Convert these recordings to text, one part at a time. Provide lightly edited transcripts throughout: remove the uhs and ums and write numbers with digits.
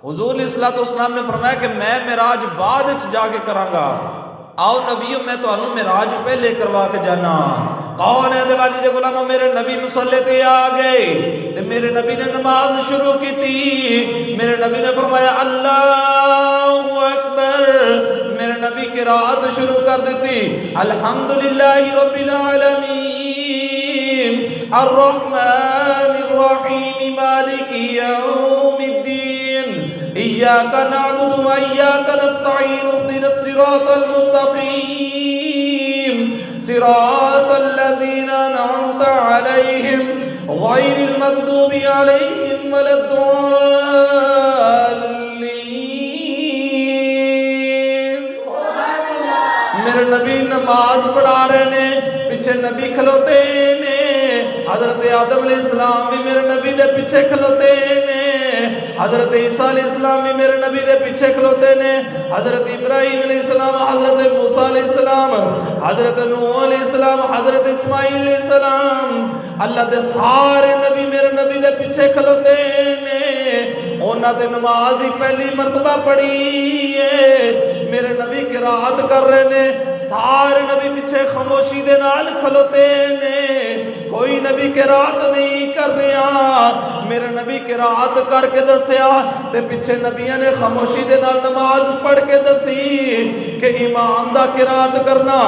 حضور علیہ الصلوۃ والسلام نے فرمایا کہ میں معراج بعد جا کے کراں گا، آؤ نبیوں میں تانوں معراج پہلے کروا کے جانا۔ کون ہے دیوالی دے غلاموں، میرے نبی مصلی تے آ گئے تے میرے نبی نے نماز شروع کی تھی۔ میرے نبی نے فرمایا اللہ اکبر، میرے نبی قرات شروع کر دیتی، الحمدللہ رب العالمین الرحمن الرحیم مالک یوم الدین ایاک نعبد و ایاک نستعین اهدنا الصراط المستقیم صراط الذین انعمت علیہم غیر المغضوب علیہم ولا الضالین۔ میرے نبی نماز پڑھا رہے نے، پیچھے نبی کھلوتے نے، حضرت آدم علیہ السلام بھی میرے نبی دے پیچھے کھلوتے نے، حضرت عیسیٰ علیہ السلام بھی میرے نبی دے پیچھے کھلوتے نے، حضرت ابراہیم علیہ السلام، حضرت موسیٰ علیہ السلام، حضرت نوح علیہ السلام، حضرت اسماعیل علیہ السلام، اللہ دے سارے نبی میرے نبی دے پیچھے کھلوتے نے۔ انہاں دے نماز ہی پہلی مرتبہ پڑھی ہے، میرے نبی قرات کر رہے نے، سارے نبی پیچھے خاموشی دے نال کھلوتے نے، کوئی نبی قرات نہیں کر رہا۔ میرے نبی قرات کر کے دسیا تے پیچھے نبیوں نے خاموشی دے نال نماز پڑھ کے دسی کہ امام دا قرات کرنا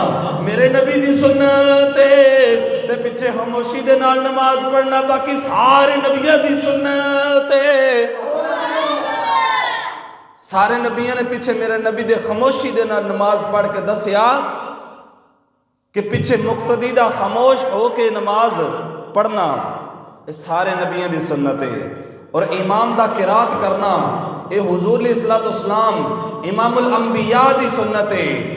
میرے نبی دی سنت ہے تے پیچھے خاموشی دے نال نماز پڑھنا باقی سارے نبیوں دی سنت ہے۔ سارے نبیوں نے پیچھے میرے نبی دے خاموشی دے نال نماز پڑھ کے دسیا کہ پیچھے مقتدی دا خاموش ہو کے نماز پڑھنا یہ سارے نبیوں دی سنت ہے، اور امام دا قرات کرنا یہ حضور علیہ الصلوۃ والسلام امام الانبیاء دی سنت ہے۔